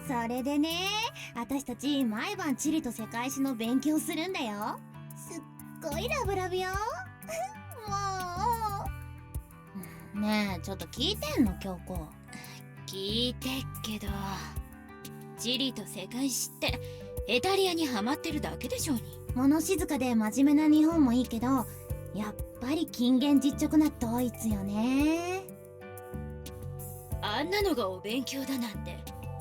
それでね、私たち毎晩地理と世界史の勉強するんだよ。すっごいラブラブよ。もう。ねえ、ちょっと聞いてんの京子。聞いてっけど、地理と世界史ってエタリアにハマってるだけでしょうに。物静かで真面目な日本もいいけど、やっぱり勤勉実直なドイツよね。あんなのがお勉強だなんて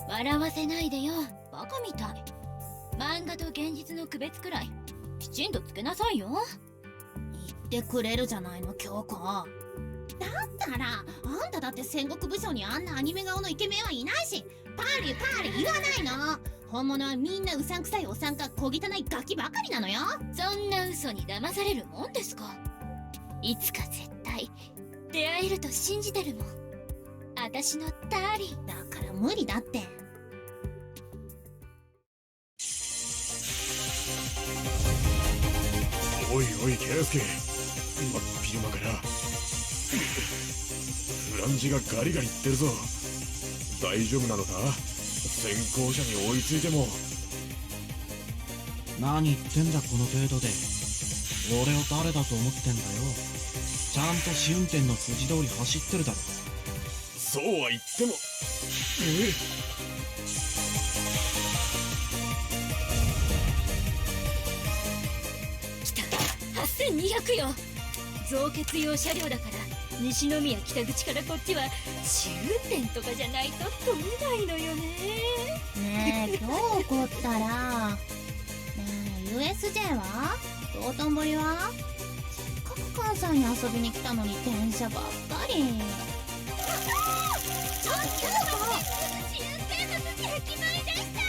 笑わせないでよ。バカみたい。漫画と現実の区別くらいきちんとつけなさいよ。言ってくれるじゃないの京子。だったらあんただって戦国武将にあんなアニメ顔のイケメンはいないし、パーリーパーリー言わないの。本物はみんなうさんくさいおっさんか小汚いガキばかりなのよ。そんな嘘に騙されるもんですか。いつか絶対出会えると信じてるもん、私のターリー。だから無理だって。おいおい圭介、真っ昼間からフランジがガリガリいってるぞ。大丈夫なのか。先行者に追いついても。何言ってんだこの程度で。俺を誰だと思ってんだよ。ちゃんと試運転の筋通り走ってるだろ。そうは言っても来た、8200よ。増結用車両だから西宮北口からこっちは試運転とかじゃないと取れないのよね。ねえ今日起こったらねえ USJ は道頓堀はせっかく関西に遊びに来たのに電車ばっかり。ちょっと試運転初駅前でした。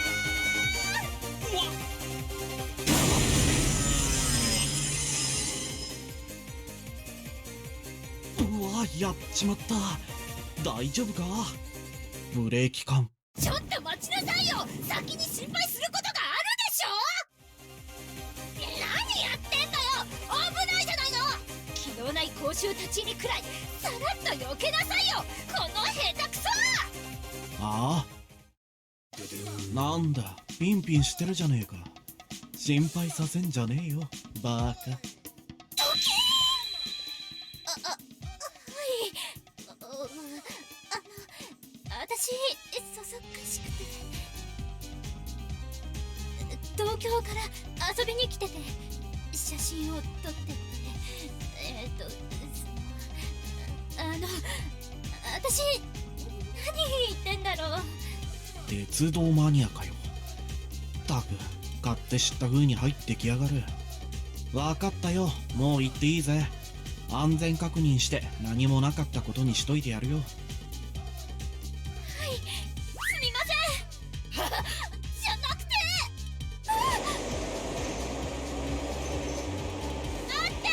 うわ、やっちまった。大丈夫か。ブレーキ感。ちょっと待ちなさいよ。先に心配することがあるでしょ。何やってんだよ。危ないじゃないの。気のない公衆立ち入りくらいさらっと避けなさいよ、この下手くそ。ああ、なんだピンピンしてるじゃねえか。心配させんじゃねえよバカ。私そそっかしくて東京から遊びに来てて写真を撮ってて、私何言ってんだろう。鉄道マニアかよ。ったく勝手知った風に入ってきやがる。わかったよ、もう行っていいぜ。安全確認して何もなかったことにしといてやるよ。すみませんじゃなくて待って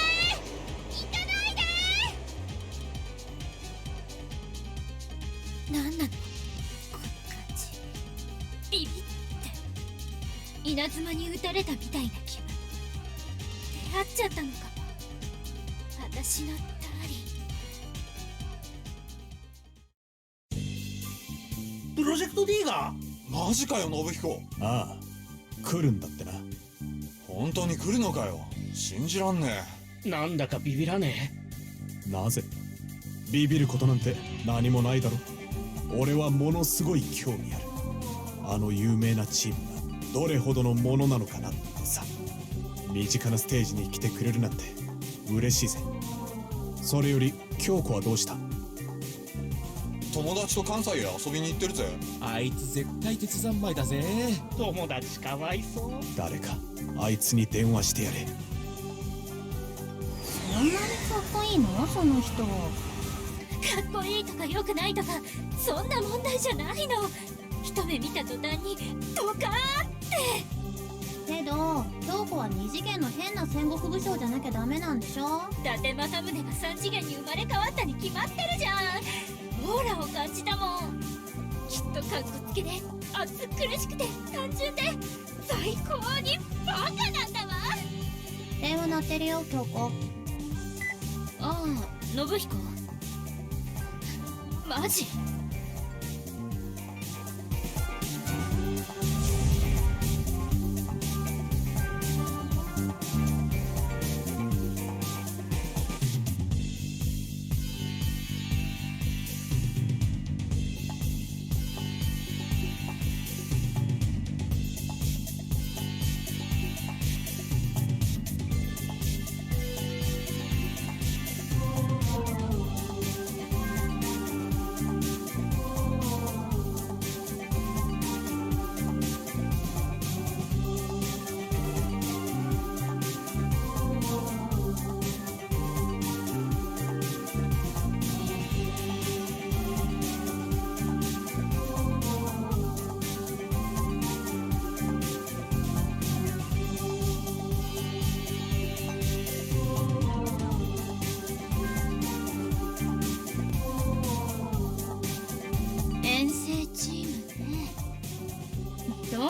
行かないで。なんなのこの感じ。ビビって稲妻に打たれたみたいな気分。出会っちゃったのかも、私のターリー。プロジェクト D がマジかよ信彦。ああ、来るんだってな。本当に来るのかよ。信じらんねなんだかビビらねなぜビビることなんて何もないだろ。俺はものすごい興味ある。あの有名なチームがどれほどのものなのかなってさ。身近なステージに来てくれるなんて嬉しいぜ。それより京子はどうした。え。友達と関西へ遊びに行ってるぜ。あいつ絶対鉄三昧だぜ。友達かわいそう。誰かあいつに電話してやれ。そんなにかっこいいのその人。かっこいいとか良くないとかそんな問題じゃないの。一目見た途端にドカーンって。けど京子は二次元の変な戦国武将じゃなきゃダメなんでしょ。伊達政宗が三次元に生まれ変わったに決まってるじゃん。オーラを感じたもん。きっとかっこつけで暑苦しくて単純で最高にバカなんだわ。電話鳴ってるよ京子。ああ、信彦。マジ？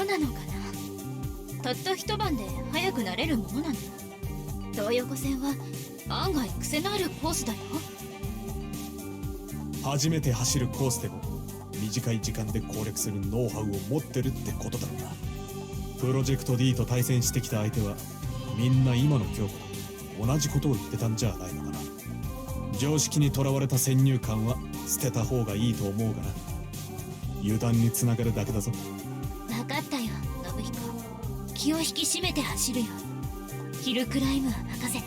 なのかな。たった一晩で速くなれるものなの。東横線は案外癖のあるコースだよ。初めて走るコースでも短い時間で攻略するノウハウを持ってるってことだろうな。プロジェクト D と対戦してきた相手はみんな今の京子と同じことを言ってたんじゃないのかな。常識にとらわれた先入観は捨てた方がいいと思うがな。油断につながるだけだぞ。分かったよ信彦。気を引き締めて走るよ。ヒルクライムは任せて。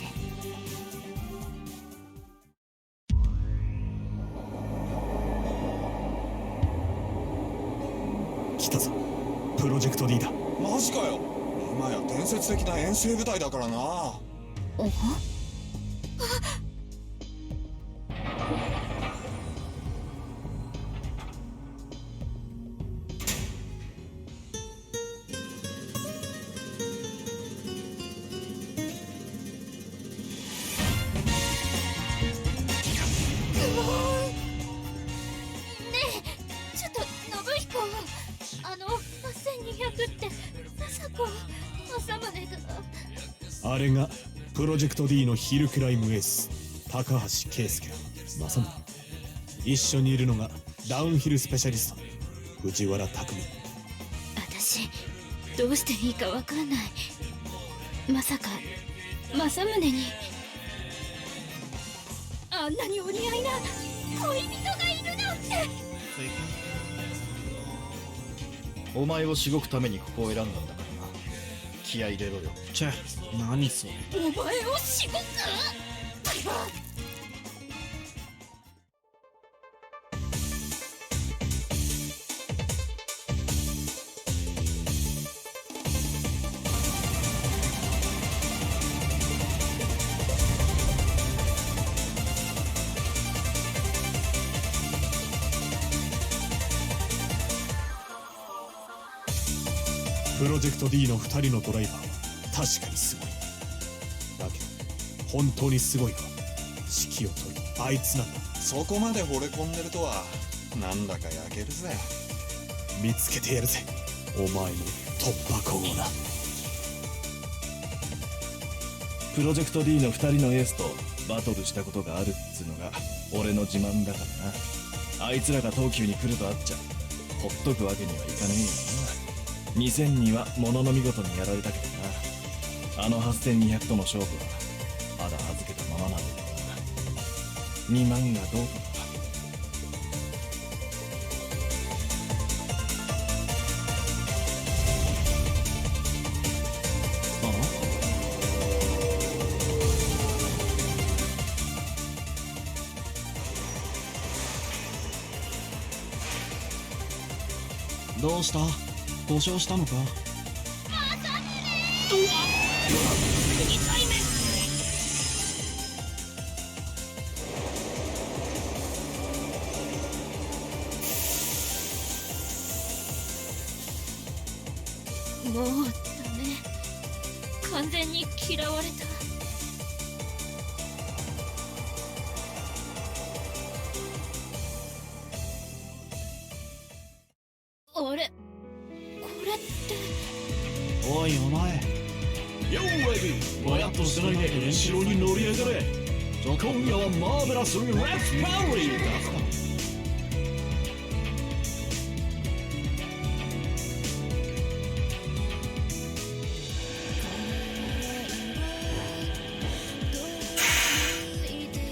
来たぞプロジェクト D だ。マジかよ。今や伝説的な遠征部隊だからな。おちょっと信彦、8200ってまさか政宗が。あれがプロジェクト D のヒルクライムエース高橋圭介正宗。一緒にいるのがダウンヒルスペシャリスト藤原拓海。私どうしていいかわかんない。まさか政宗にあんなにお似合いな恋人がいるなんて。お前をしごくためにここを選んだんだからな。気合い入れろよ。チェ、何それ。お前をしごく。プロジェクト D の2人のドライバーは確かにすごい。だけど本当にすごいのは指揮を取るあいつなんだ。そこまで惚れ込んでるとはなんだか焼けるぜ。見つけてやるぜお前の突破口をな。プロジェクト D の2人のエースとバトルしたことがあるっつうのが俺の自慢だからな。あいつらが東急に来るとあっちゃほっとくわけにはいかねえよな。2002はものの見事にやられたけどな。あの8200との勝負はまだ預けたままなんだけどな。2万がどうとか。どうした？故障したのか？もうダメ。完全に嫌われた。あれ、これって。おいお前、よーレビーぼやっとしてないで後ろに乗り上がれ。今夜はマーベラスレッツパーリーだ。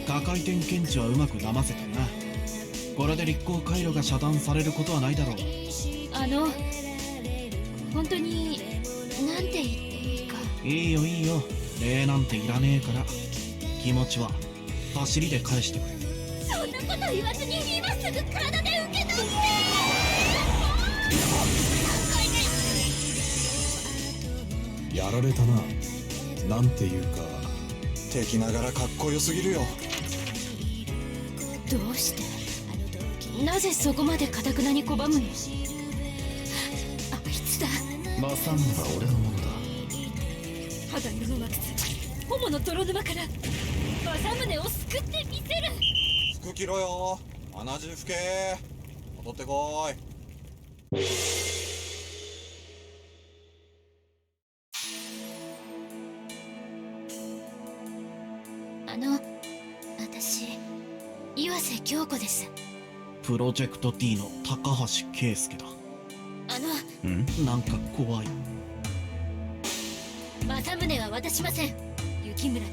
下回転検知はうまく騙せてな。これで立候回路が遮断されることはないだろう。本当になんて言っていいか。いいよいいよ、礼なんていらねえから。気持ちは走りで返してくれ。そんなこと言わずに今すぐ体で受け取って。やられたな。なんていうか敵ながらかっこよすぎるよ。どうして、なぜそこまで頑くなに拒むの。あいつだ。マサンは俺のものだ。肌布まくつホモの泥沼から政宗を救ってみせる。服着ろよ穴地吹け。戻ってこーい。子です。プロジェクト D の高橋圭介だ。なんか怖い。政宗は渡しません。雪村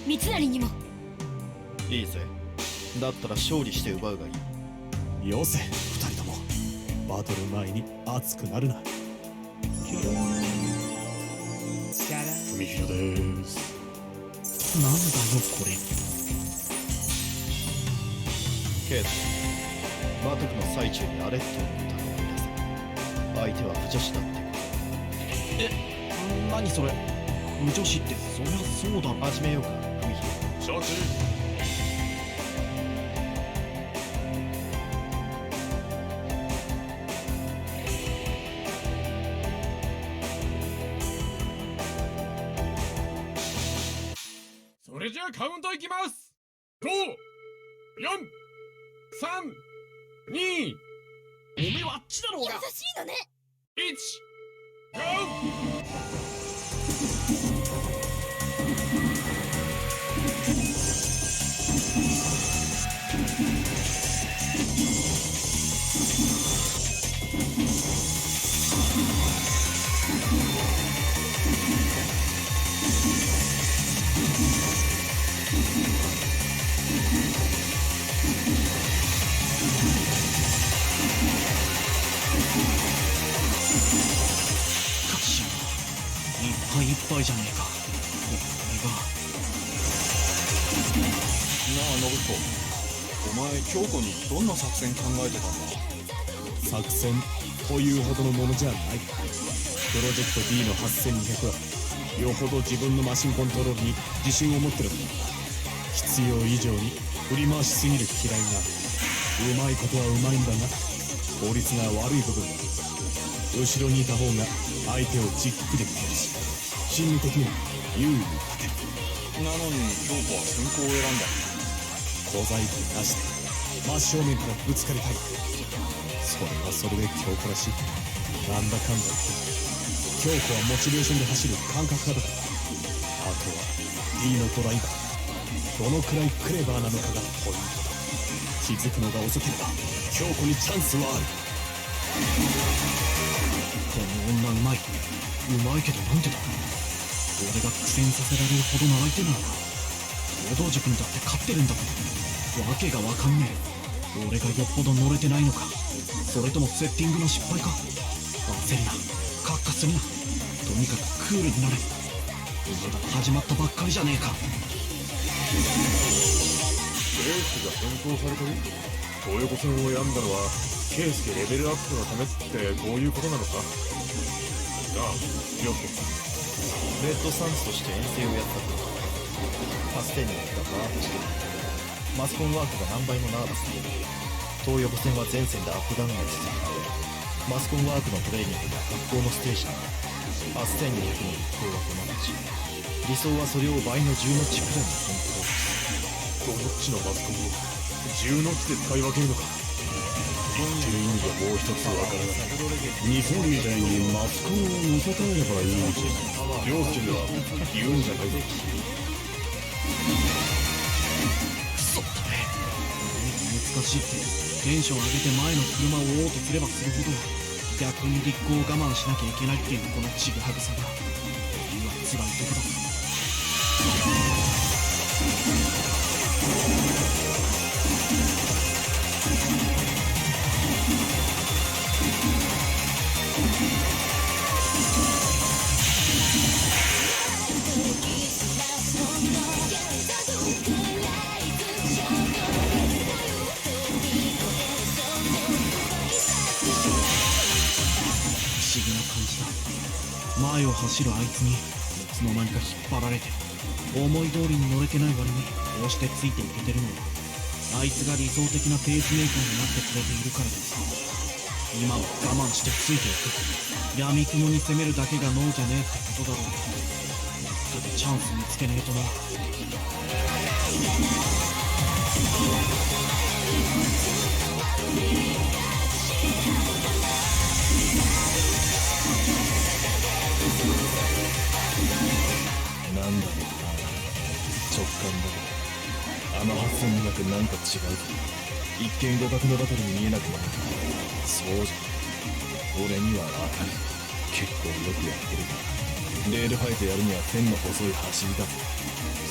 三成にも。いいぜ。だったら勝利して奪うがいい。よせ二人とも、バトル前に熱くなるな。文弘です。なんだよこれ。ケイス、バトルの最中にアレットを頼んだぜ。相手は不女子だって。何それ。無女子ってそりゃそうだろ。始めようか、文弘。承知。それじゃあカウントいきます。5、4、3、2、おめえはあっちだろうが。優しいのね。1、しかしいっぱいいっぱいじゃねえか。こなあ信子、お前京子にどんな作戦考えてたんだ？作戦というほどのものじゃない。プロジェクト D の8200はよほど自分のマシンコントロールに自信を持ってるんだ。必要以上に振り回しすぎる嫌いがうまいことはうまいんだが、効率が悪い部分が後ろにいた方が相手をじっくり見てるし、心理的には優位に立てる。なのに京子は先行を選んだ。小細工なしで真正面からぶつかりたい。それはそれで京子らしい。なんだかんだ言って京子はモチベーションで走る感覚派だから。あとは D のドライバーどのくらいクレバーなのかがポイントだ。気づくのが遅ければ京子にチャンスはある。この女うまい。うまいけどなんでだ。俺が苦戦させられるほどの相手なのか。報道塾にだって勝ってるんだもん。わけがわかんねえ。俺がよっぽど乗れてないのか、それともセッティングの失敗か。焦るな、カッカするな。とにかくクールになれ。まだ始まったばっかりじゃねえか。レースが変更されてる。東横線を選んだのは圭介レベルアップのためってこういうことなのか。ああ、よくレッドサンスとして遠征をやったと。パステニアがバーッとしてる。マスコンワークが何倍もナーバスで、東横線は全線でアップダウンが続いて、マスコンワークのトレーニングが学校のステーションパス1200の一行はこの道。理想はそれを倍の10ノッチくらいにコントロールする。5ノッチのマスコンを10ノッチで使い分けるのか。言ってる意味がもう一つわからない。日本みたいにマスコンを乗せ替えればいいし、凌介が言うんじゃないぞ。クソったれ。難しいってテンション上げて前の車を追おうとすればするほど逆に立候を我慢しなきゃいけないっていうこのちぐはぐさが今辛いとこだ。不思議な感じだ。前を走るあいつにいつの間にか引っ張られて思い通りに乗れてない割にこうしてついていけてるのはあいつが理想的なペースメーカーになってくれているからです。今は我慢してついていく。闇雲に攻めるだけが脳じゃねえってことだろう。ちょっとチャンス見つけねえとな。なんだろうな、直感だけどあの8200なんか違うぞ。一見互角のバトルに見えなくもないが、そうじゃ俺にはわかる。結構よくやってるが、レールファイトやるには線の細い走りだぜ。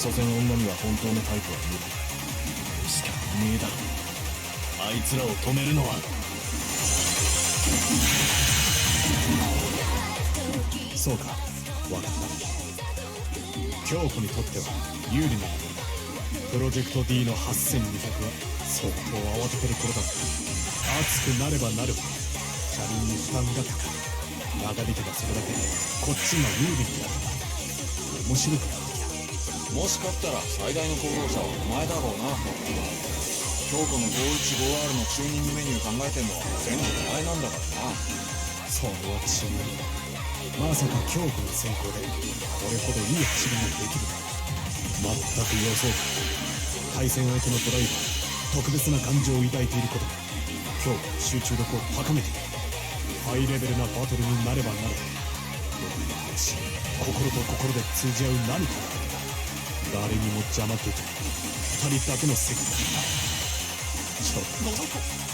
所詮女には本当のタイプは無理。しかねえだろ、あいつらを止めるのは。そうか、分かった。京子にとっては有利なことだ。プロジェクト D の8200は相当慌ててる頃だった。熱くなればなるほど車輪に負担がかかる。長引けばそれだけこっちが有利になるんだ。面白くなってきた。もし勝ったら最大の功労者はお前だろうな。京子の 515R のチューニングメニュー考えてんのは全部お前なんだからな。それは違う。まさか京子の先行でこれほどいい走りができるなんて全く予想外。対戦相手のドライバー特別な感情を抱いていることで京子の集中力を高めている。ハイレベルなバトルになればなるほど、心と心で通じ合う何かが誰にも邪魔できない二人だけの世界だ。ちょっと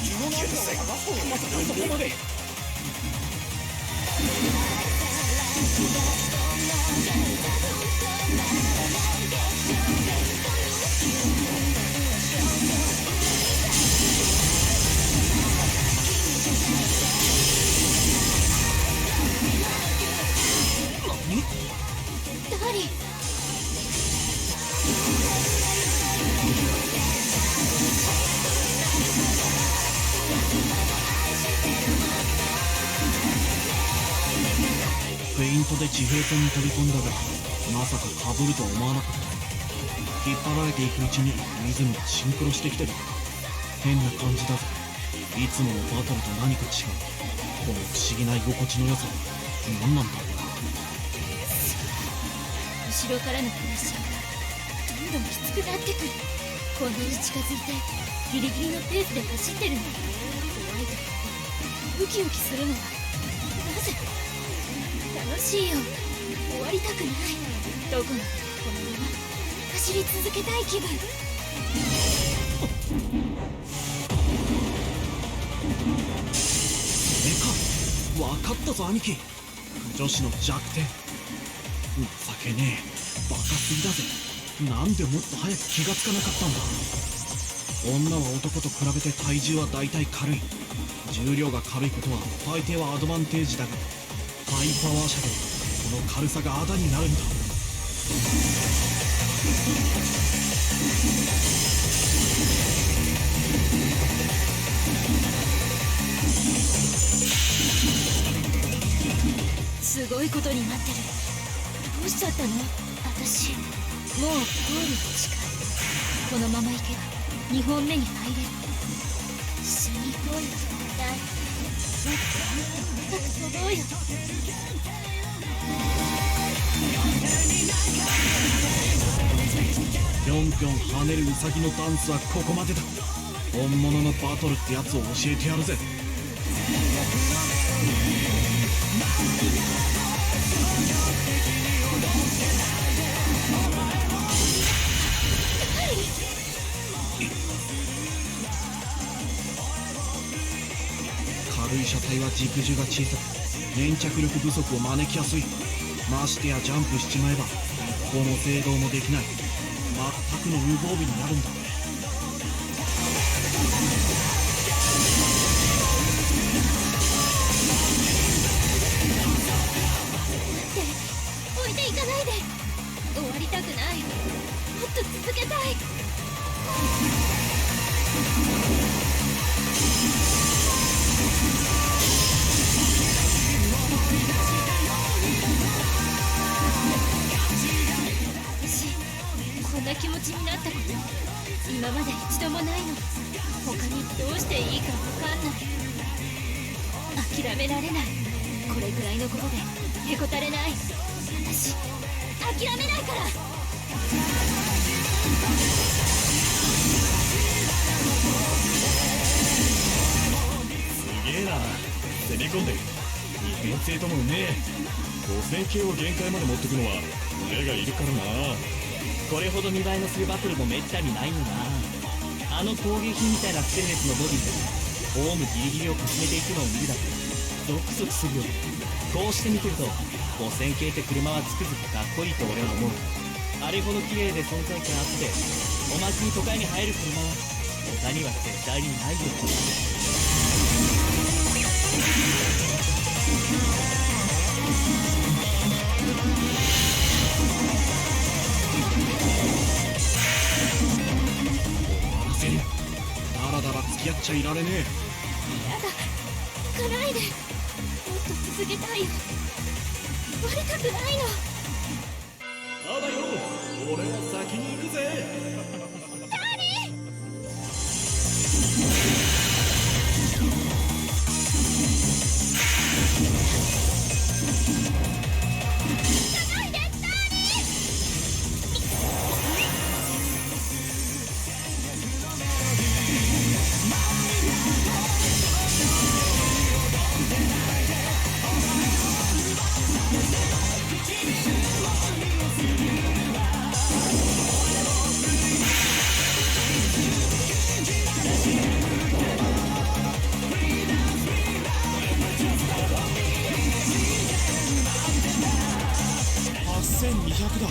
いけるぜ。まさかそこまで。ダリ。フェイントで地平線に飛び込んだが、まさか被るとは思わなかった。引っ張られていくうちにリズムがシンクロしてきてる。変な感じだぜ。いつものバトルと何か違う。この不思議な居心地の良さは何なんだろうな。後ろからのプレッシャーがどんどんきつくなってくる。こんなに近づいてギリギリのペースで走ってるのに怖いとウキウキするのはなぜ。楽しいよ。終わりたくない。どこまでもこのまま走り続けたい気分。それか。分かったぞ兄貴。女子の弱点。情けねえ。バカすぎだぜ。なんでもっと早く気がつかなかったんだ。女は男と比べて体重はだいたい軽い。重量が軽いことは大抵はアドバンテージだが、ハイパワー車でこの軽さがあだになるんだ。すごいことになってる。どうしちゃったの？私もうゴールに近い。このまま行けば2本目に入れる。一緒にゴールしたい。もっと高く飛ぼうよ。ぴょんぴょん跳ねるウサギのダンスはここまでだ。本物のバトルってやつを教えてやるぜ。軽い車体は軸重が小さく粘着力不足を招きやすい。ましてやジャンプしちまえばこの制動もできない。全くの無防備になるんだ。置いていかないで。終わりたくない。もっと続けたい。私こんな気持ちになったこと今まで一度もないの。他にどうしていいか分かんない。諦められない。これぐらいのことでへこたれない。私諦めないから。すげえな。攻め込んで二変性ともうめえ。5000系を限界まで持ってくのは腕がいるからな。これほど見栄えのするバトルもめったにないよな。あの工芸品みたいなステンレスのボディでホームギリギリをかすめていくのを見るだけでゾクゾクするよ。こうして見てると5000系って車はつくづくかっこいいと俺は思う。あれほど綺麗で存在感あっておまけに都会に入る車は他には絶対にないよ。だらだら付き合っちゃいられねえ。行かないで。もっと続けたいよ。割れたくないの。ただよ、俺は先に行くぜ。8200だ。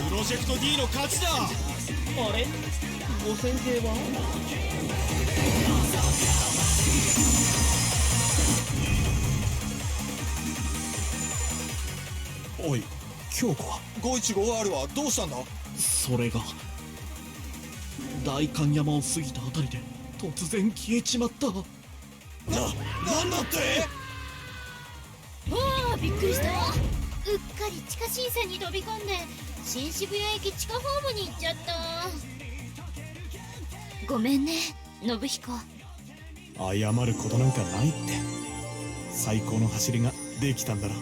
プロジェクト D の勝ちだ。あれ5000系はおい、京子は 515R はどうしたんだ。それが代官山を過ぎたあたりで突然消えちまった。なんだって。ああ、びっくりした。うっかり地下新線に飛び込んで新渋谷駅地下ホームに行っちゃった。ごめんね、信彦。謝ることなんかないって。最高の走りができたんだろ。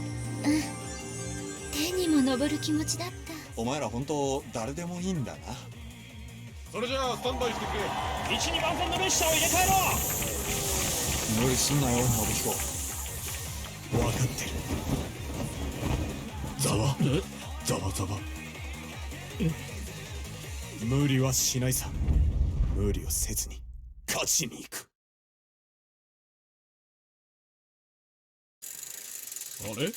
天にも昇る気持ちだった。お前ら本当誰でもいいんだな。それじゃあスタンバイしてくれ。1、2番線の列車を入れ替えろ。無理すんなよ、信彦。分かってる。ざわざわざわ。無理はしないさ。無理をせずに勝ちに行く。あれ